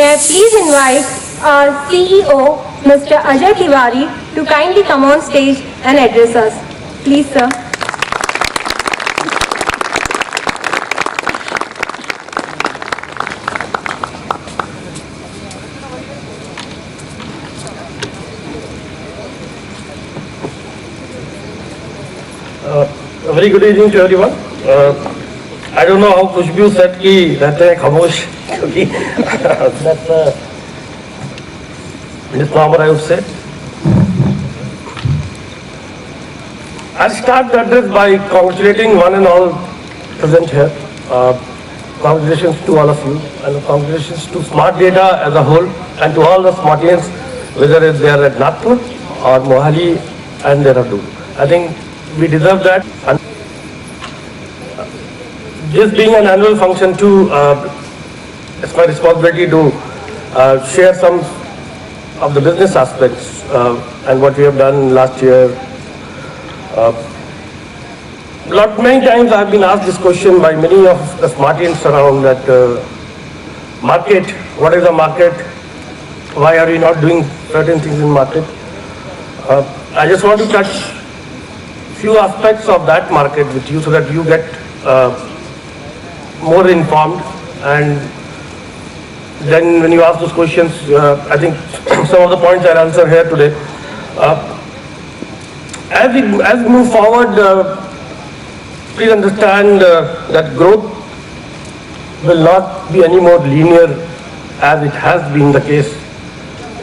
May I please invite our CEO, Mr. Ajay Tiwari, to kindly come on stage and address us. Please, sir. A very good evening to everyone. I don't know how Khushbu said कि रहते हैं खामोश क्योंकि that's a misnomer I would say. I'll start the address by congratulating one and all present here. Congratulations to all of you and congratulations to smartData as a whole and to all the Smartians, whether they are at Nagpur or Mohali and Dehradun. I think we deserve that. And this being an annual function too, it's my responsibility to share some of the business aspects and what we have done last year. Many times I have been asked this question by many of the Smartians around that market, what is the market? Why are we not doing certain things in market? I just want to touch few aspects of that market with you so that you get more informed, and then when you ask those questions, I think some of the points I'll answer here today. As we move forward, please understand that growth will not be any more linear as it has been the case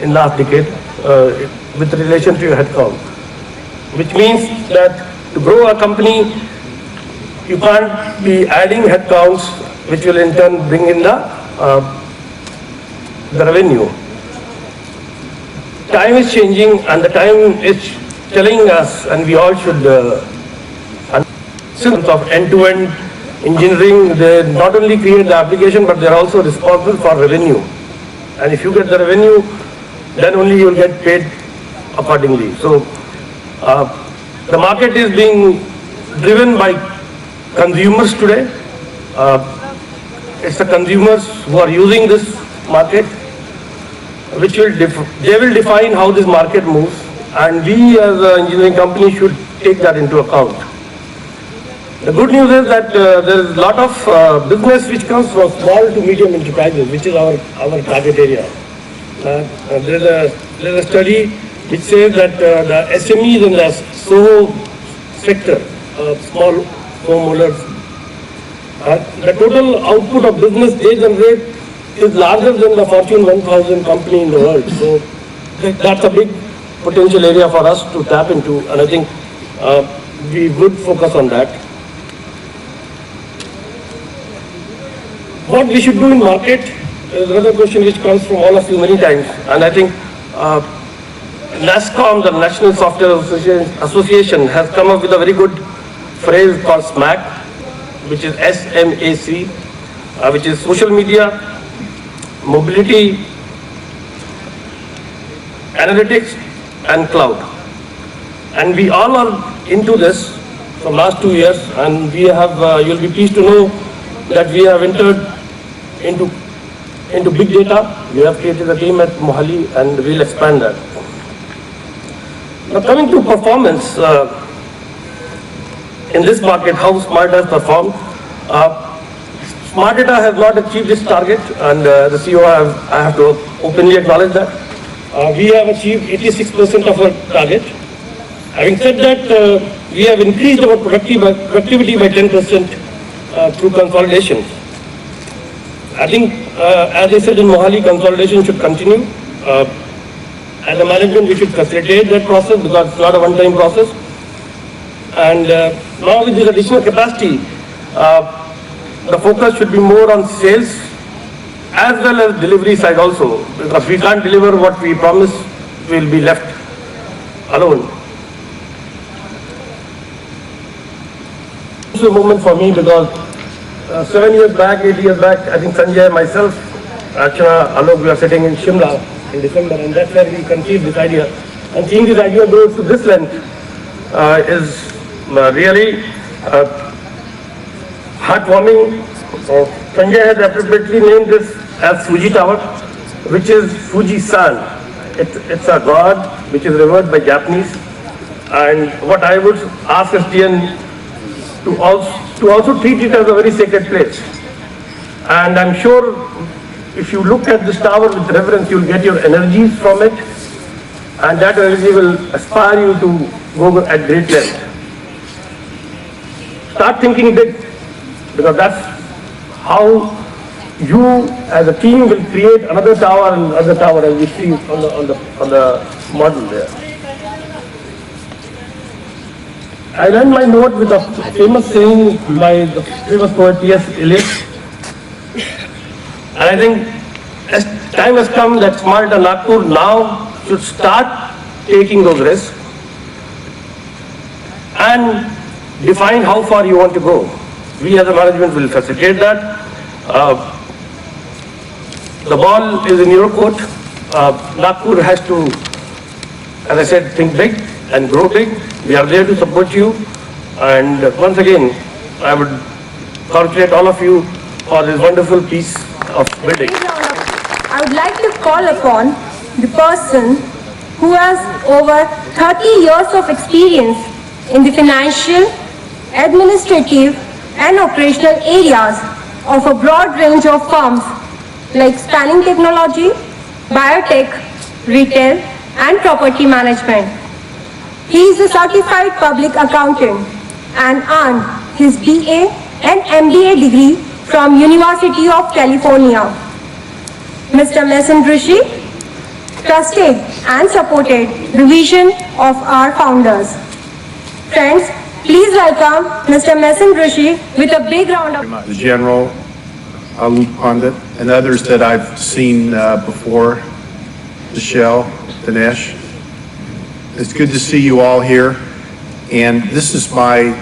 in last decade with relation to your headcount, which means that to grow a company, you can't be adding headcounts, which will in turn bring in the revenue. Time is changing, and the time is telling us, and we all should understand of end-to-end engineering. They not only create the application, but they are also responsible for revenue. And if you get the revenue, then only you will get paid accordingly. So the market is being driven by consumers today. It's the consumers who are using this market, which will they will define how this market moves, and we as an engineering company should take that into account. The good news is that there is a lot of business which comes from small to medium enterprises, which is our target area. There is a study which says that the SMEs in the SOHO sector, small homeowners, the total output of business they generate is larger than the Fortune 1000 company in the world. So that's a big potential area for us to tap into, and I think we would focus on that. What we should do in market is another question which comes from all of you many times, and I think NASSCOM, the National Software Association, has come up with a very good phrase called SMAC, which is SMAC, which is social media, mobility, analytics, and cloud. And we all are into this from last 2 years, and we have, you'll be pleased to know that we have entered into big data. We have created a team at Mohali, and we'll expand that. Now coming to performance, in this market, how Smart has performed. smartData has not achieved this target, and the CEO I have to openly acknowledge that. We have achieved 86% of our target. Having said that, we have increased our productivity by 10% through consolidation. I think, as I said in Mohali, consolidation should continue. As a management, we should facilitate that process because it's not a one-time process. And now with this additional capacity, the focus should be more on sales as well as delivery side also. Because we can't deliver what we promise, we'll be left alone. It's a moment for me because 7 years back, 8 years back, I think Sanjay, myself, Archana, Alok, we are sitting in Shimla in December, and that's where we conceived this idea. And seeing this idea grow to this length is really heartwarming. Sanjay has appropriately named this as Fuji Tower. which is Fuji-san. It's a god which is revered by Japanese. And what I would ask SDN to also treat it as a very sacred place. And I'm sure if you look at this tower with reverence, you'll get your energies from it. And that energy will aspire you to go at great length. Start thinking big, because that's how you as a team will create another tower and another tower, as we see on the model there. I end my note with a famous saying by the famous poet T.S. Eliot. And I think as time has come that smartData Nagpur now should start taking those risks and define how far you want to go. We as a management will facilitate that. The ball is in your court. Nagpur has to, as I said, think big and grow big. We are there to support you. And once again, I would congratulate all of you for this wonderful piece of building. I would like to call upon the person who has over 30 years of experience in the financial, administrative and operational areas of a broad range of firms like spanning technology, biotech, retail and property management. He is a certified public accountant and earned his BA and MBA degree from University of California. Mr. Mason Rishi trusted and supported the vision of our founders. Friends, please welcome Mr. Mason Rishi with a big round of the General, Alu Pandit, and others that I've seen before, Michelle, Dinesh. It's good to see you all here. And this is my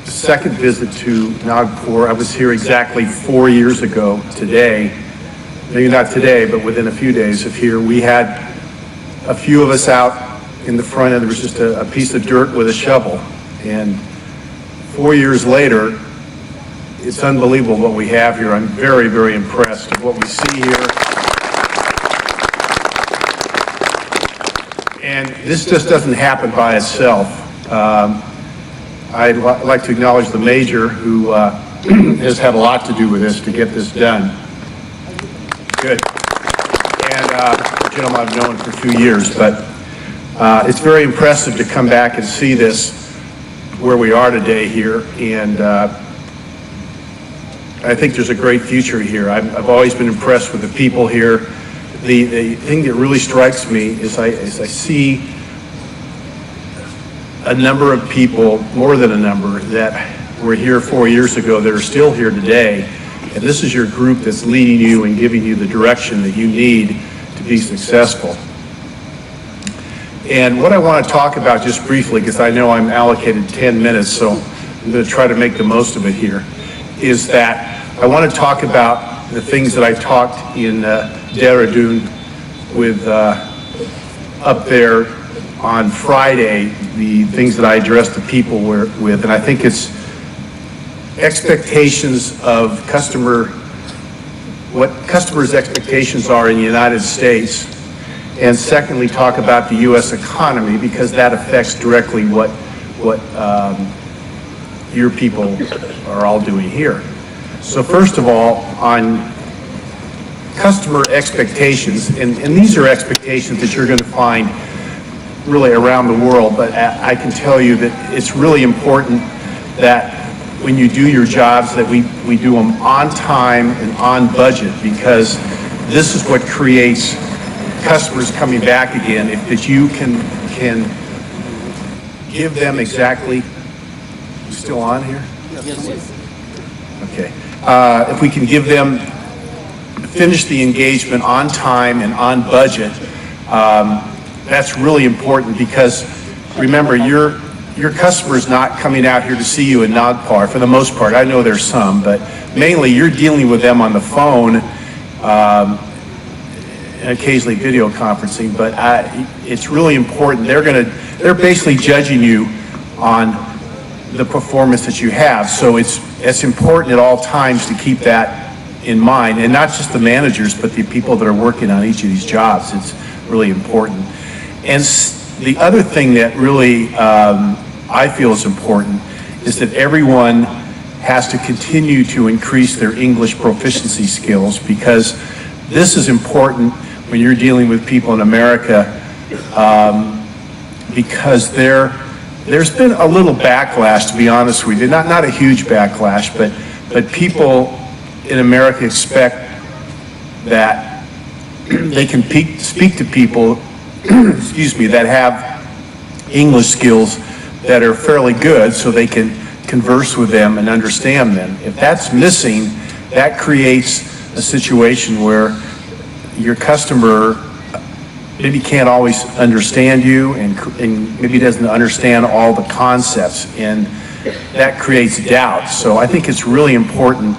second visit to Nagpur. I was here exactly 4 years ago today. Maybe not today, but within a few days of here. We had a few of us out in the front, and there was just a piece of dirt with a shovel. And 4 years later, it's unbelievable what we have here. I'm very, very impressed with what we see here. And this just doesn't happen by itself. I'd like to acknowledge the Major, who has had a lot to do with this to get this done. Good. And the gentleman I've known for 2 years, but it's very impressive to come back and see this where we are today here. And I think there's a great future here. I've always been impressed with the people here. The thing that really strikes me is I see a number of people, more than a number, that were here 4 years ago that are still here today. And this is your group that's leading you and giving you the direction that you need to be successful. And what I want to talk about just briefly, because I know I'm allocated 10 minutes, so I'm going to try to make the most of it here, is that I want to talk about the things that I talked in Dehradun with up there on Friday, the things that I addressed the people with, and I think it's expectations of what customers' expectations are in the United States, and secondly, talk about the U.S. economy, because that affects directly what your people are all doing here. So first of all, on customer expectations, and these are expectations that you're going to find really around the world, but I can tell you that it's really important that when you do your jobs that we do them on time and on budget, because this is what creates customers coming back again. If you can give them exactly, you still on here? Yes. Okay. If we can give them, finish the engagement on time and on budget, that's really important, because remember, your customer's not coming out here to see you in Nagpur for the most part. I know there's some, but mainly you're dealing with them on the phone, and occasionally video conferencing, but it's really important. They're basically judging you on the performance that you have. So it's important at all times to keep that in mind, and not just the managers, but the people that are working on each of these jobs. It's really important. And the other thing that really I feel is important is that everyone has to continue to increase their English proficiency skills, because this is important when you're dealing with people in America, because there's been a little backlash, to be honest with you. Not a huge backlash, but people in America expect that they can speak to people, excuse me, that have English skills that are fairly good, so they can converse with them and understand them. If that's missing, that creates a situation where your customer maybe can't always understand you, and maybe doesn't understand all the concepts, and that creates doubt. So I think it's really important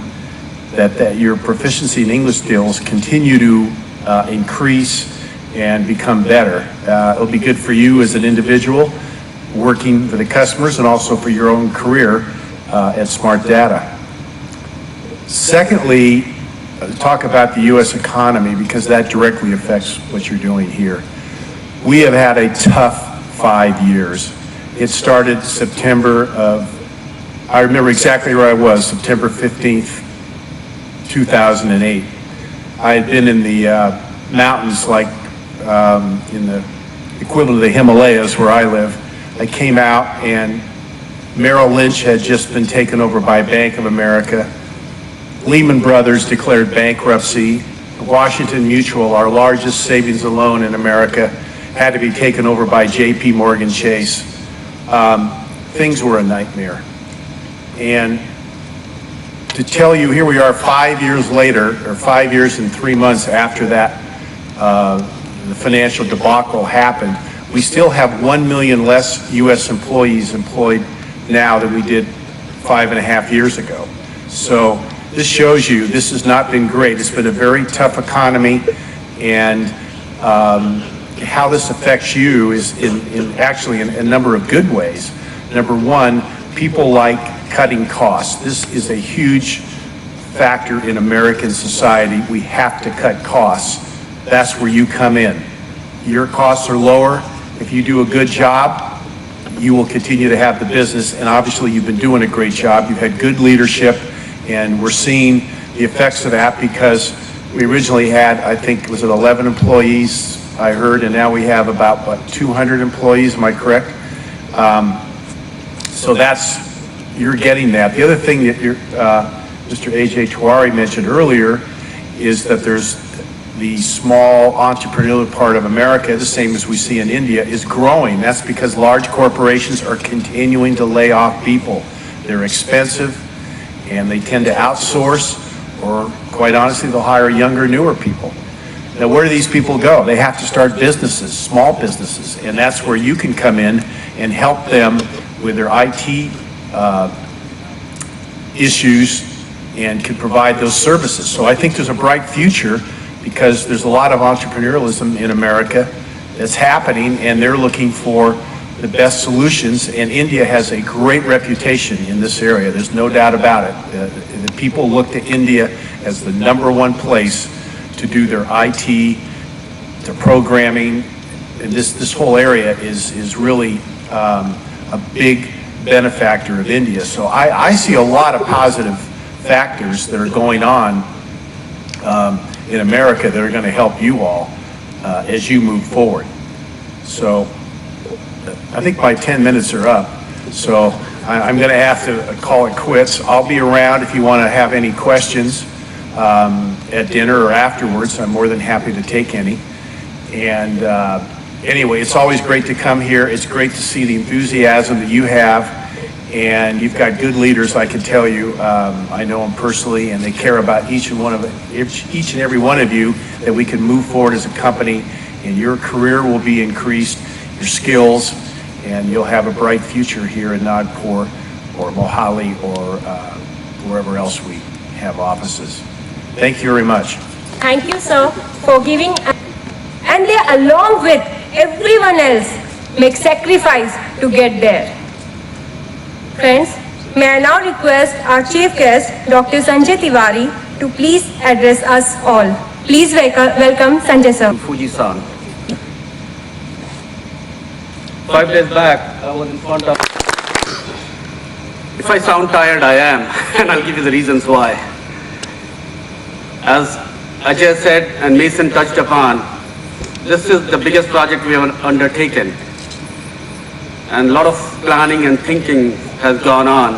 that your proficiency in English skills continue to increase and become better. It'll be good for you as an individual working for the customers, and also for your own career at smartData. Secondly, talk about the U.S. economy, because that directly affects what you're doing here. We have had a tough 5 years. It started September of, I remember exactly where I was, September 15th, 2008. I had been in the mountains, like in the equivalent of the Himalayas where I live. I came out, and Merrill Lynch had just been taken over by Bank of America. Lehman Brothers declared bankruptcy. Washington Mutual, our largest savings and loan in America, had to be taken over by JP Morgan Chase. Things were a nightmare. And to tell you, here we are 5 years later, or 5 years and 3 months after that, the financial debacle happened, we still have 1 million less U.S. employees employed now than we did 5.5 years ago. So this shows you this has not been great. It's been a very tough economy, and how this affects you is actually in a number of good ways. Number one, people like cutting costs. This is a huge factor in American society. We have to cut costs. That's where you come in. Your costs are lower. If you do a good job, you will continue to have the business, and obviously you've been doing a great job. You've had good leadership, and we're seeing the effects of that, because we originally had, I think, was it 11 employees, I heard, and now we have about, what, 200 employees, am I correct? So you're getting that. The other thing that Mr. A.J. Tiwari mentioned earlier is that there's the small entrepreneurial part of America, the same as we see in India, is growing. That's because large corporations are continuing to lay off people. They're expensive, and they tend to outsource, or quite honestly, they'll hire younger, newer people. Now, where do these people go? They have to start businesses, small businesses, and that's where you can come in and help them with their IT issues, and can provide those services. So I think there's a bright future, because there's a lot of entrepreneurialism in America that's happening, and they're looking for the best solutions, and India has a great reputation in this area. There's no doubt about it. The people look to India as the #1 place to do their IT, their programming, and this whole area is really a big benefactor of India. So I see a lot of positive factors that are going on in America that are going to help you all as you move forward. So I think my 10 minutes are up, so I'm going to have to call it quits. I'll be around if you want to have any questions at dinner or afterwards. I'm more than happy to take any. And anyway, it's always great to come here. It's great to see the enthusiasm that you have, and you've got good leaders, I can tell you. I know them personally, and they care about each and every one of you, that we can move forward as a company, and your career will be increased, your skills, and you'll have a bright future here in Nagpur or Mohali or wherever else we have offices. Thank you very much. Thank you, sir, for giving, and they, along with everyone else, make sacrifice to get there. Friends, may I now request our chief guest, Dr. Sanjay Tiwari, to please address us all. Please welcome Sanjay sir. Fuji-san. 5 days back, I was in front of... If I sound tired, I am, and I'll give you the reasons why. As Ajay said and Mason touched upon, this is the biggest project we have undertaken. And a lot of planning and thinking has gone on,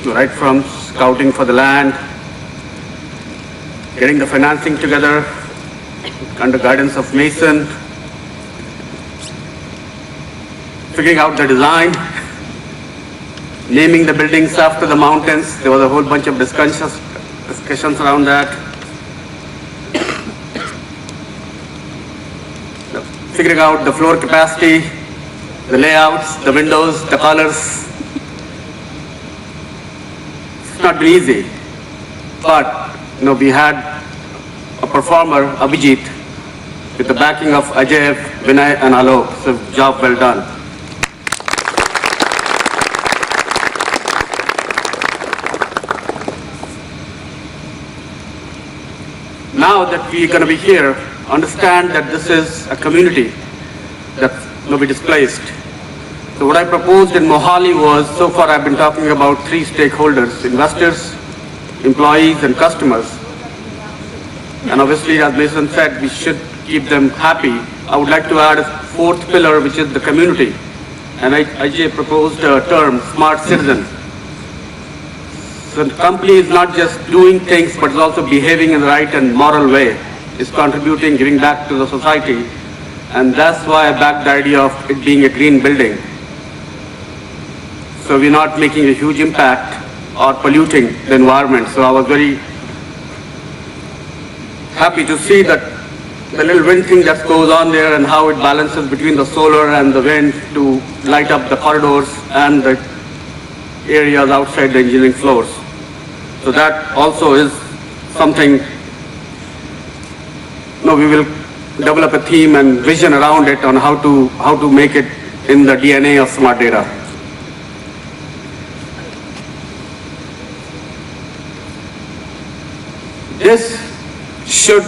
right from scouting for the land, getting the financing together under guidance of Mason, figuring out the design, naming the buildings after the mountains. There was a whole bunch of discussions around that. Figuring out the floor capacity, the layouts, the windows, the colors. It's not been easy, but we had a performer, Abhijit, with the backing of Ajay, Vinay, and Alok. So job well done. Now that we're going to be here, understand that this is a community that's going to be displaced. So what I proposed in Mohali was, so far I've been talking about 3 stakeholders: investors, employees, and customers. And obviously, as Mason said, we should keep them happy. I would like to add a 4th pillar, which is the community. And Ajay proposed a term, smart citizen. So the company is not just doing things, but is also behaving in the right and moral way. It's contributing, giving back to the society. And that's why I backed the idea of it being a green building. So we're not making a huge impact or polluting the environment. So I was very happy to see that the little wind thing that goes on there and how it balances between the solar and the wind to light up the corridors and the areas outside the engineering floors. So that also is something, we will develop a theme and vision around it on how to make it in the DNA of smartData. This should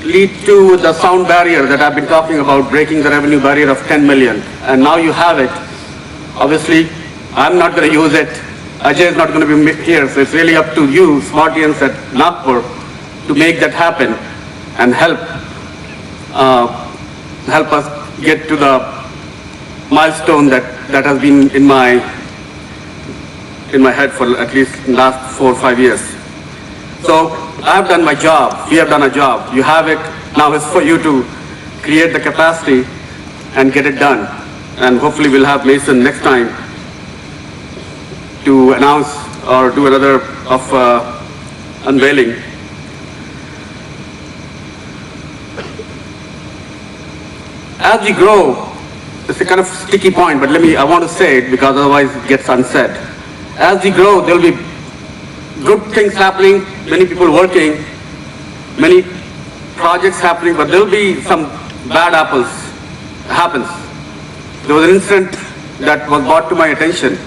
lead to the sound barrier that I've been talking about, breaking the revenue barrier of 10 million. And now you have it. Obviously, I'm not going to use it. Ajay is not going to be here, so it's really up to you, Smartians at Nagpur, to make that happen and help us get to the milestone that has been in my head for at least the last 4 or 5 years. So I've done my job. We have done a job. You have it. Now it's for you to create the capacity and get it done. And hopefully we'll have Mason next time to announce or do another unveiling. As we grow, it's a kind of sticky point, but I want to say it because otherwise it gets unsaid. As we grow, there will be good things happening, many people working, many projects happening, but there will be some bad apples happens. There was an incident that was brought to my attention.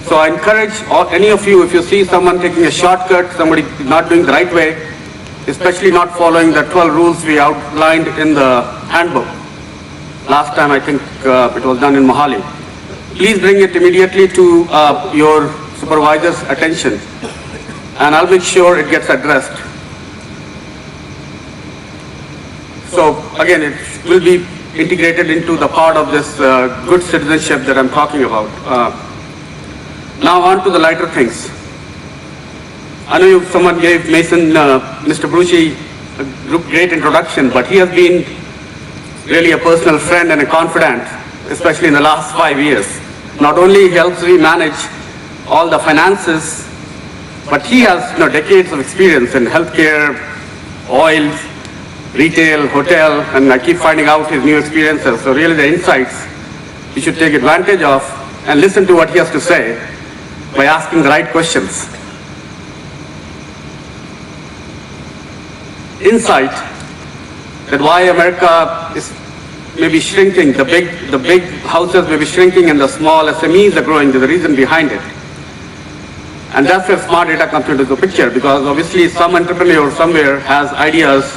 So I encourage any of you, if you see someone taking a shortcut, somebody not doing the right way, especially not following the 12 rules we outlined in the handbook. Last time I think it was done in Mohali. Please bring it immediately to your supervisor's attention, and I'll make sure it gets addressed. So again, it will be integrated into the part of this good citizenship that I'm talking about. Now on to the lighter things. I know someone gave Mason, Mr. Brucey, a great introduction, but he has been really a personal friend and a confidant, especially in the last 5 years. Not only helps me manage all the finances, but he has decades of experience in healthcare, oils, retail, hotel, and I keep finding out his new experiences. So really the insights you should take advantage of and listen to what he has to say by asking the right questions. Insight that why America is maybe shrinking, the big houses may be shrinking and the small SMEs are growing. There's a reason behind it. And that's where smart data comes into the picture, because obviously some entrepreneur somewhere has ideas